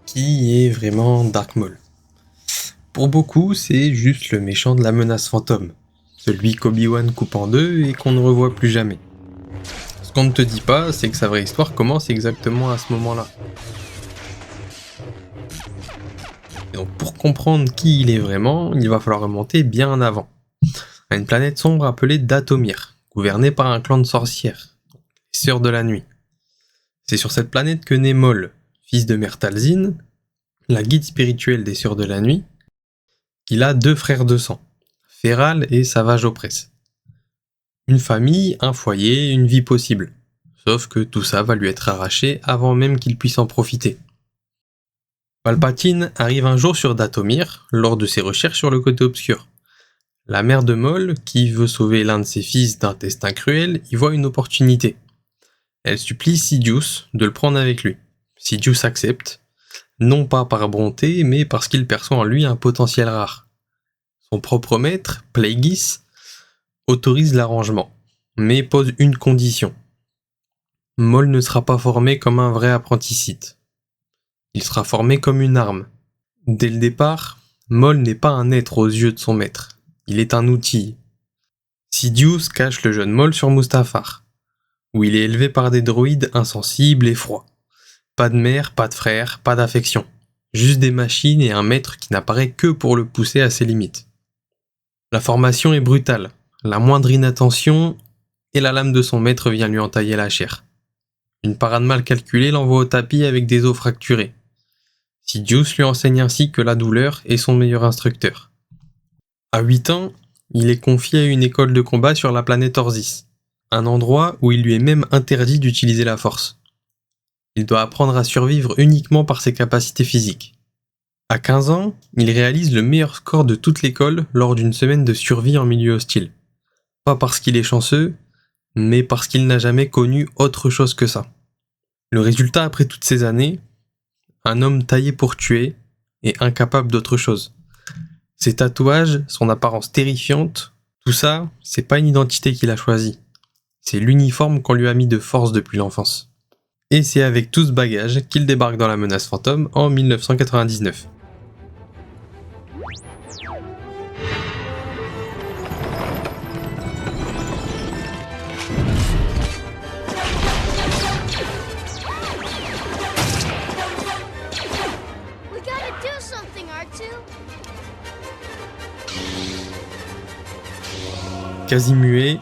Qui est vraiment Dark Maul? Pour beaucoup, c'est juste le méchant de la menace fantôme, celui qu'Obi-Wan coupe en deux et qu'on ne revoit plus jamais. Ce qu'on ne te dit pas, c'est que sa vraie histoire commence exactement à ce moment-là. Et donc pour comprendre qui il est vraiment, il va falloir remonter bien en avant, à une planète sombre appelée Dathomir, gouvernée par un clan de sorcières, les Sœurs de la Nuit. C'est sur cette planète que naît Maul, fils de Mère Talzin, la guide spirituelle des Sœurs de la Nuit. Il a deux frères de sang, Féral et Savage Opress. Une famille, un foyer, une vie possible. Sauf que tout ça va lui être arraché avant même qu'il puisse en profiter. Palpatine arrive un jour sur Dathomir lors de ses recherches sur le côté obscur. La mère de Maul, qui veut sauver l'un de ses fils d'un destin cruel, y voit une opportunité. Elle supplie Sidious de le prendre avec lui. Sidious accepte, non pas par bonté, mais parce qu'il perçoit en lui un potentiel rare. Son propre maître, Plagueis, autorise l'arrangement, mais pose une condition. Maul ne sera pas formé comme un vrai apprenti Sith. Il sera formé comme une arme. Dès le départ, Maul n'est pas un être aux yeux de son maître. Il est un outil. Sidious cache le jeune Maul sur Mustafar, où il est élevé par des droïdes insensibles et froids. Pas de mère, pas de frère, pas d'affection. Juste des machines et un maître qui n'apparaît que pour le pousser à ses limites. La formation est brutale. La moindre inattention, et la lame de son maître vient lui entailler la chair. Une parade mal calculée l'envoie au tapis avec des os fracturés. Sidious lui enseigne ainsi que la douleur est son meilleur instructeur. À 8 ans, il est confié à une école de combat sur la planète Orsis, un endroit où il lui est même interdit d'utiliser la force. Il doit apprendre à survivre uniquement par ses capacités physiques. À 15 ans, il réalise le meilleur score de toute l'école lors d'une semaine de survie en milieu hostile. Pas parce qu'il est chanceux, mais parce qu'il n'a jamais connu autre chose que ça. Le résultat après toutes ces années, un homme taillé pour tuer et incapable d'autre chose. Ses tatouages, son apparence terrifiante, tout ça, c'est pas une identité qu'il a choisie. C'est l'uniforme qu'on lui a mis de force depuis l'enfance. Et c'est avec tout ce bagage qu'il débarque dans la menace fantôme en 1999. We gotta do something, R2. Quasi muet,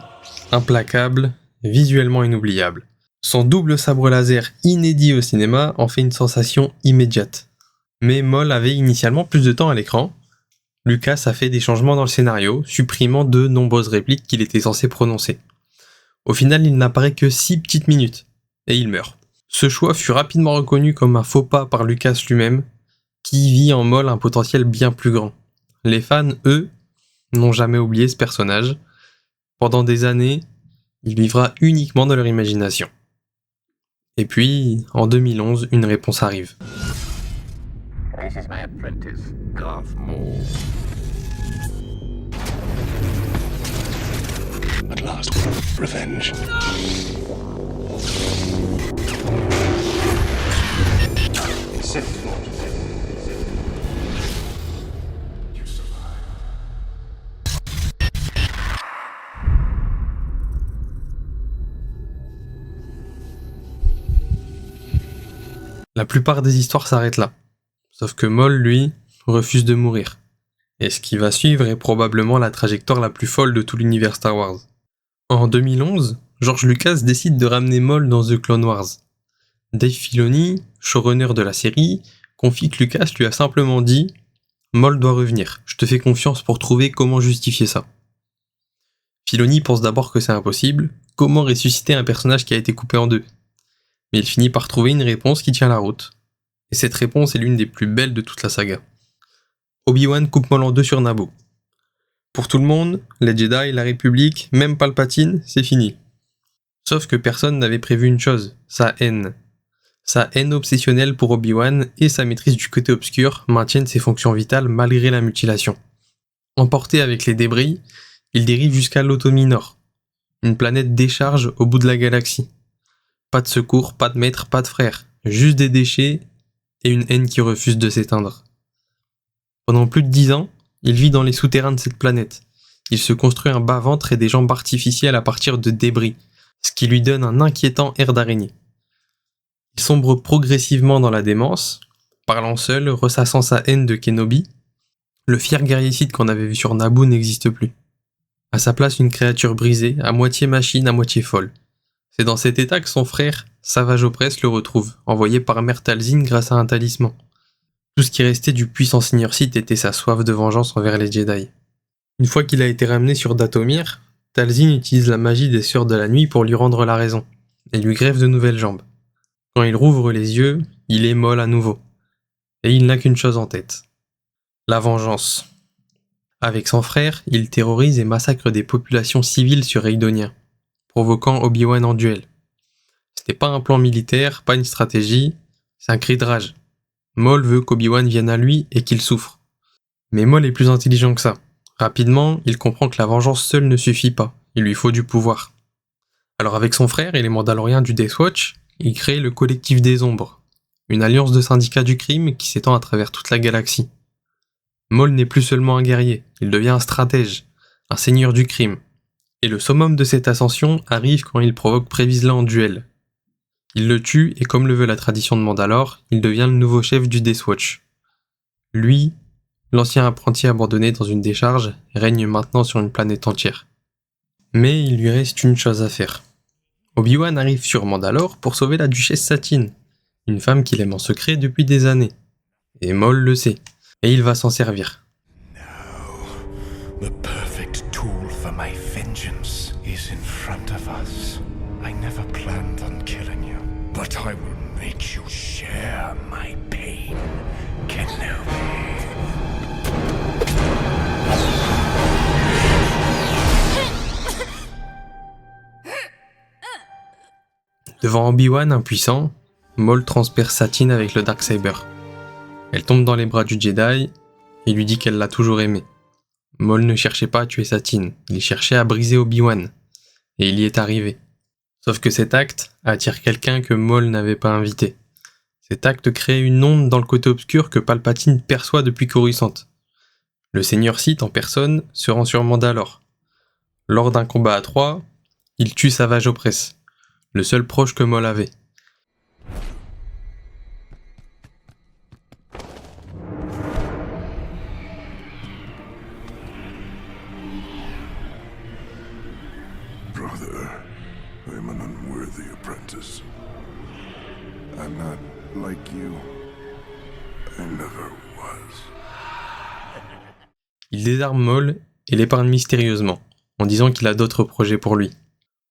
implacable, visuellement inoubliable. Son double sabre laser inédit au cinéma en fait une sensation immédiate. Mais Maul avait initialement plus de temps à l'écran. Lucas a fait des changements dans le scénario, supprimant de nombreuses répliques qu'il était censé prononcer. Au final, il n'apparaît que 6 petites minutes, et il meurt. Ce choix fut rapidement reconnu comme un faux pas par Lucas lui-même, qui vit en Maul un potentiel bien plus grand. Les fans, eux, n'ont jamais oublié ce personnage. Pendant des années, il vivra uniquement dans leur imagination. Et puis, en 2011, une réponse arrive. This is my apprentice, Darth Maul. At last, revenge. Sith Lord. La plupart des histoires s'arrêtent là. Sauf que Maul, lui, refuse de mourir. Et ce qui va suivre est probablement la trajectoire la plus folle de tout l'univers Star Wars. En 2011, George Lucas décide de ramener Maul dans The Clone Wars. Dave Filoni, showrunner de la série, confie que Lucas lui a simplement dit « Maul doit revenir, je te fais confiance pour trouver comment justifier ça ». Filoni pense d'abord que c'est impossible, comment ressusciter un personnage qui a été coupé en deux ? Mais il finit par trouver une réponse qui tient la route. Et cette réponse est l'une des plus belles de toute la saga. Obi-Wan coupe Maul en deux sur Naboo. Pour tout le monde, les Jedi, la République, même Palpatine, c'est fini. Sauf que personne n'avait prévu une chose, sa haine. Sa haine obsessionnelle pour Obi-Wan et sa maîtrise du côté obscur maintiennent ses fonctions vitales malgré la mutilation. Emporté avec les débris, il dérive jusqu'à l'Automie Nord, une planète décharge au bout de la galaxie. Pas de secours, pas de maître, pas de frère, juste des déchets et une haine qui refuse de s'éteindre. Pendant plus de 10 ans, il vit dans les souterrains de cette planète. Il se construit un bas-ventre et des jambes artificielles à partir de débris, ce qui lui donne un inquiétant air d'araignée. Il sombre progressivement dans la démence, parlant seul, ressassant sa haine de Kenobi. Le fier guerrier Sith qu'on avait vu sur Naboo n'existe plus. À sa place, une créature brisée, à moitié machine, à moitié folle. C'est dans cet état que son frère, Savage Opress, le retrouve, envoyé par Mère Talzin grâce à un talisman. Tout ce qui restait du puissant Seigneur Sith était sa soif de vengeance envers les Jedi. Une fois qu'il a été ramené sur Dathomir, Talzin utilise la magie des Sœurs de la Nuit pour lui rendre la raison, et lui greffe de nouvelles jambes. Quand il rouvre les yeux, il est Maul à nouveau. Et il n'a qu'une chose en tête. La vengeance. Avec son frère, il terrorise et massacre des populations civiles sur Eidonia, provoquant Obi-Wan en duel. C'était pas un plan militaire, pas une stratégie, c'est un cri de rage. Maul veut qu'Obi-Wan vienne à lui et qu'il souffre. Mais Maul est plus intelligent que ça. Rapidement, il comprend que la vengeance seule ne suffit pas, il lui faut du pouvoir. Alors avec son frère et les Mandaloriens du Death Watch, il crée le Collectif des Ombres, une alliance de syndicats du crime qui s'étend à travers toute la galaxie. Maul n'est plus seulement un guerrier, il devient un stratège, un seigneur du crime. Et le summum de cette ascension arrive quand il provoque Prévisla en duel. Il le tue et comme le veut la tradition de Mandalore, il devient le nouveau chef du Death Watch. Lui, l'ancien apprenti abandonné dans une décharge, règne maintenant sur une planète entière. Mais il lui reste une chose à faire. Obi-Wan arrive sur Mandalore pour sauver la duchesse Satine, une femme qu'il aime en secret depuis des années. Et Maul le sait, et il va s'en servir. The perfect tool for my vengeance is in front of us. I never planned on killing you, but I will make you share my pain, Kenobi. Devant Obi-Wan impuissant, Maul transperce Satine avec le Darksaber. Elle tombe dans les bras du Jedi et lui dit qu'elle l'a toujours aimé. Maul ne cherchait pas à tuer Satine, il cherchait à briser Obi-Wan. Et il y est arrivé. Sauf que cet acte attire quelqu'un que Maul n'avait pas invité. Cet acte crée une onde dans le côté obscur que Palpatine perçoit depuis Coruscant. Le Seigneur Sith en personne se rend sur Mandalore. Lors d'un combat à 3, il tue Savage Opress, le seul proche que Maul avait. Brother, I'm an unworthy apprentice. I'm not like you. I never was. Il désarme Maul et l'épargne mystérieusement, en disant qu'il a d'autres projets pour lui.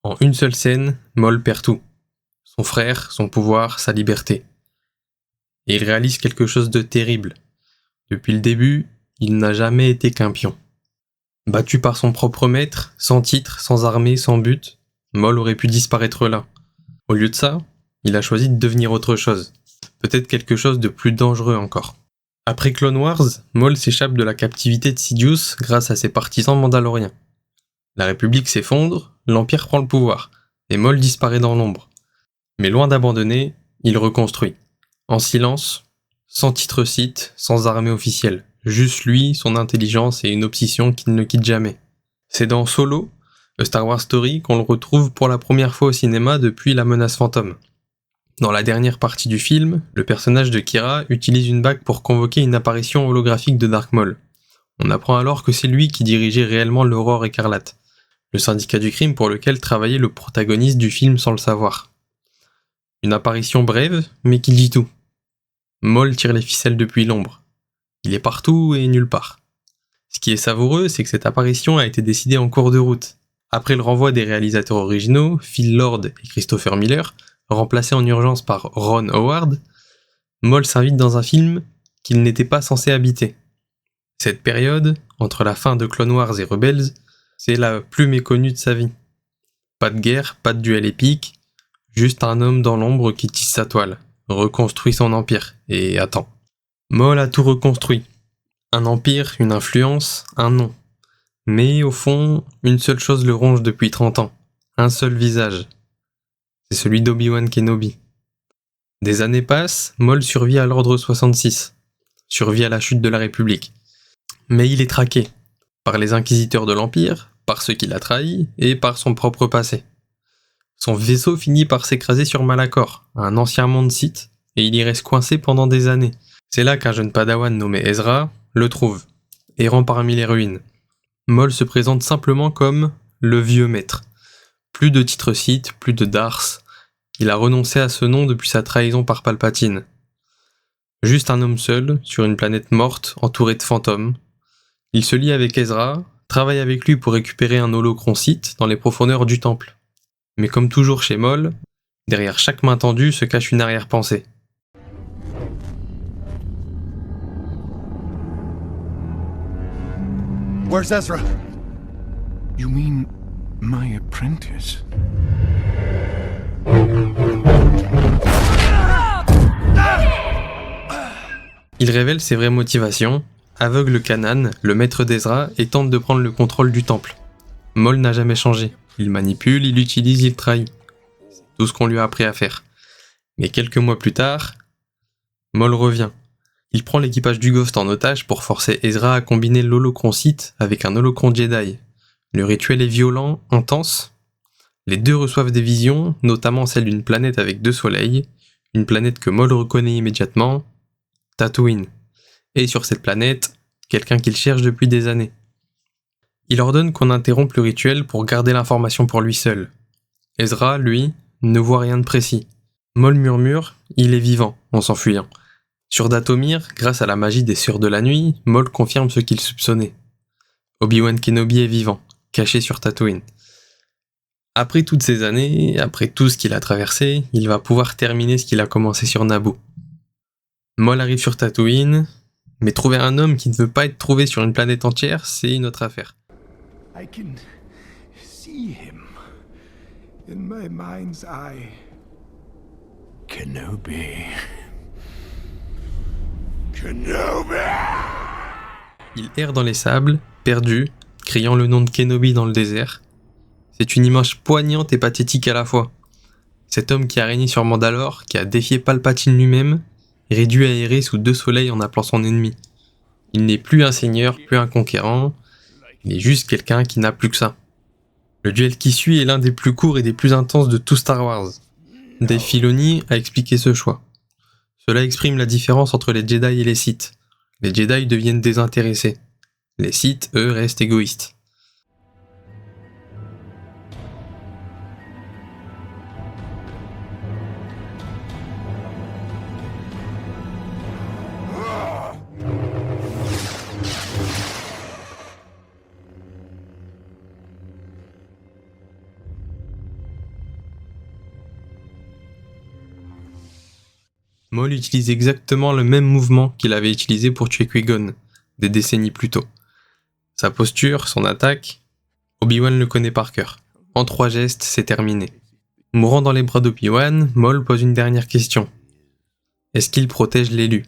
En une seule scène, Maul perd tout. Son frère, son pouvoir, sa liberté. Et il réalise quelque chose de terrible. Depuis le début, il n'a jamais été qu'un pion. Battu par son propre maître, sans titre, sans armée, sans but, Maul aurait pu disparaître là. Au lieu de ça, il a choisi de devenir autre chose. Peut-être quelque chose de plus dangereux encore. Après Clone Wars, Maul s'échappe de la captivité de Sidious grâce à ses partisans mandaloriens. La République s'effondre, l'Empire prend le pouvoir, et Maul disparaît dans l'ombre. Mais loin d'abandonner, il reconstruit. En silence, sans titre Sith, sans armée officielle. Juste lui, son intelligence et une obsession qu'il ne quitte jamais. C'est dans Solo, A Star Wars Story, qu'on le retrouve pour la première fois au cinéma depuis La Menace Fantôme. Dans la dernière partie du film, le personnage de Kira utilise une bague pour convoquer une apparition holographique de Dark Maul. On apprend alors que c'est lui qui dirigeait réellement l'Aurore Écarlate, le syndicat du crime pour lequel travaillait le protagoniste du film sans le savoir. Une apparition brève, mais qui dit tout. Maul tire les ficelles depuis l'ombre. Il est partout et nulle part. Ce qui est savoureux, c'est que cette apparition a été décidée en cours de route. Après le renvoi des réalisateurs originaux, Phil Lord et Christopher Miller, remplacés en urgence par Ron Howard, Maul s'invite dans un film qu'il n'était pas censé habiter. Cette période, entre la fin de Clone Wars et Rebels, c'est la plus méconnue de sa vie. Pas de guerre, pas de duel épique, juste un homme dans l'ombre qui tisse sa toile, reconstruit son empire, et attend. Maul a tout reconstruit. Un empire, une influence, un nom. Mais au fond, une seule chose le ronge depuis 30 ans. Un seul visage. C'est celui d'Obi-Wan Kenobi. Des années passent, Maul survit à l'ordre 66, survit à la chute de la République. Mais il est traqué, par les inquisiteurs de l'Empire, par ceux qui l'a trahi, et par son propre passé. Son vaisseau finit par s'écraser sur Malachor, un ancien monde Sith, et il y reste coincé pendant des années. C'est là qu'un jeune padawan nommé Ezra le trouve, errant parmi les ruines. Maul se présente simplement comme le vieux maître. Plus de titre Sith, plus de Darth. Il a renoncé à ce nom depuis sa trahison par Palpatine. Juste un homme seul, sur une planète morte, entouré de fantômes. Il se lie avec Ezra, travaille avec lui pour récupérer un holocron Sith dans les profondeurs du temple. Mais comme toujours chez Maul, derrière chaque main tendue se cache une arrière-pensée. Where's Ezra? You mean my apprentice? Il révèle ses vraies motivations, aveugle Kanan, le maître d'Ezra, et tente de prendre le contrôle du temple. Maul n'a jamais changé. Il manipule, il utilise, il trahit. C'est tout ce qu'on lui a appris à faire. Mais quelques mois plus tard, Maul revient. Il prend l'équipage du Ghost en otage pour forcer Ezra à combiner l'holocron Sith avec un holocron Jedi. Le rituel est violent, intense. Les deux reçoivent des visions, notamment celle d'une planète avec 2 soleils, une planète que Maul reconnaît immédiatement, Tatooine. Et sur cette planète, quelqu'un qu'il cherche depuis des années. Il ordonne qu'on interrompe le rituel pour garder l'information pour lui seul. Ezra, lui, ne voit rien de précis. Maul murmure, il est vivant, en s'enfuyant. Sur Dathomir, grâce à la magie des Sœurs de la Nuit, Maul confirme ce qu'il soupçonnait. Obi-Wan Kenobi est vivant, caché sur Tatooine. Après toutes ces années, après tout ce qu'il a traversé, il va pouvoir terminer ce qu'il a commencé sur Naboo. Maul arrive sur Tatooine, mais trouver un homme qui ne veut pas être trouvé sur une planète entière, c'est une autre affaire. I can see him in my mind's eye. Kenobi. Kenobi! Il erre dans les sables, perdu, criant le nom de Kenobi dans le désert. C'est une image poignante et pathétique à la fois. Cet homme qui a régné sur Mandalore, qui a défié Palpatine lui-même, réduit à errer sous 2 soleils en appelant son ennemi. Il n'est plus un seigneur, plus un conquérant, il est juste quelqu'un qui n'a plus que ça. Le duel qui suit est l'un des plus courts et des plus intenses de tout Star Wars. Dave Filoni a expliqué ce choix. Cela exprime la différence entre les Jedi et les Sith. Les Jedi deviennent désintéressés. Les Sith, eux, restent égoïstes. Maul utilise exactement le même mouvement qu'il avait utilisé pour tuer Qui-Gon, des décennies plus tôt. Sa posture, son attaque, Obi-Wan le connaît par cœur. En 3 gestes, c'est terminé. Mourant dans les bras d'Obi-Wan, Maul pose une dernière question. Est-ce qu'il protège l'élu?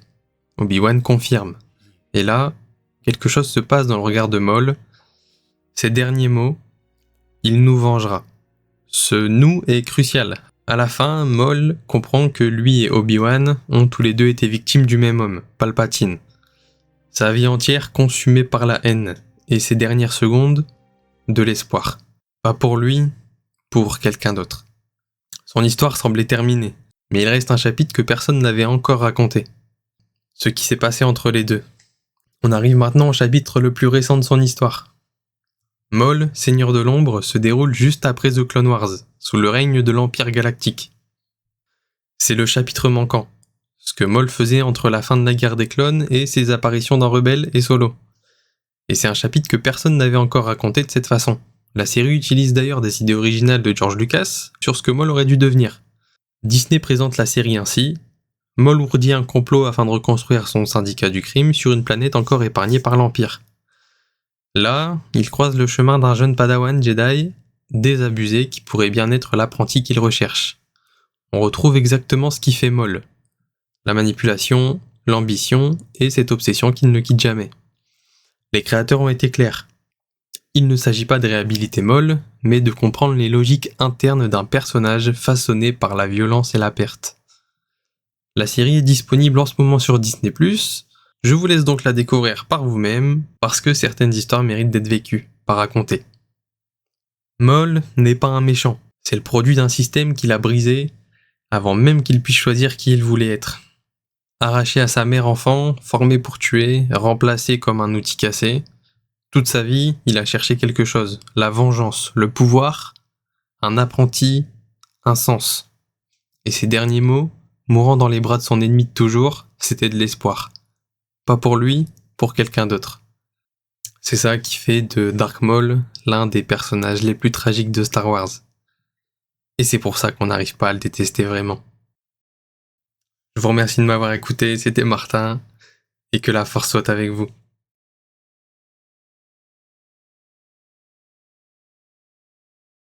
Obi-Wan confirme. Et là, quelque chose se passe dans le regard de Maul. Ces derniers mots, il nous vengera. Ce nous est crucial. À la fin, Maul comprend que lui et Obi-Wan ont tous les deux été victimes du même homme, Palpatine. Sa vie entière consumée par la haine, et ses dernières secondes, de l'espoir. Pas pour lui, pour quelqu'un d'autre. Son histoire semblait terminée, mais il reste un chapitre que personne n'avait encore raconté. Ce qui s'est passé entre les deux. On arrive maintenant au chapitre le plus récent de son histoire. Maul, Seigneur de l'Ombre, se déroule juste après The Clone Wars, sous le règne de l'Empire Galactique. C'est le chapitre manquant, ce que Maul faisait entre la fin de la guerre des clones et ses apparitions dans Rebelle et Solo. Et c'est un chapitre que personne n'avait encore raconté de cette façon. La série utilise d'ailleurs des idées originales de George Lucas sur ce que Maul aurait dû devenir. Disney présente la série ainsi. Maul ourdit un complot afin de reconstruire son syndicat du crime sur une planète encore épargnée par l'Empire. Là, il croise le chemin d'un jeune padawan Jedi, désabusé, qui pourrait bien être l'apprenti qu'il recherche. On retrouve exactement ce qui fait Maul. La manipulation, l'ambition et cette obsession qui ne le quitte jamais. Les créateurs ont été clairs. Il ne s'agit pas de réhabiliter Maul, mais de comprendre les logiques internes d'un personnage façonné par la violence et la perte. La série est disponible en ce moment sur Disney+. Je vous laisse donc la découvrir par vous-même, parce que certaines histoires méritent d'être vécues, pas racontées. Maul n'est pas un méchant, c'est le produit d'un système qu'il a brisé avant même qu'il puisse choisir qui il voulait être. Arraché à sa mère enfant, formé pour tuer, remplacé comme un outil cassé, toute sa vie, il a cherché quelque chose, la vengeance, le pouvoir, un apprenti, un sens. Et ses derniers mots, mourant dans les bras de son ennemi de toujours, c'était de l'espoir. Pas pour lui, pour quelqu'un d'autre. C'est ça qui fait de Dark Maul l'un des personnages les plus tragiques de Star Wars. Et c'est pour ça qu'on n'arrive pas à le détester vraiment. Je vous remercie de m'avoir écouté, c'était Martin, et que la force soit avec vous.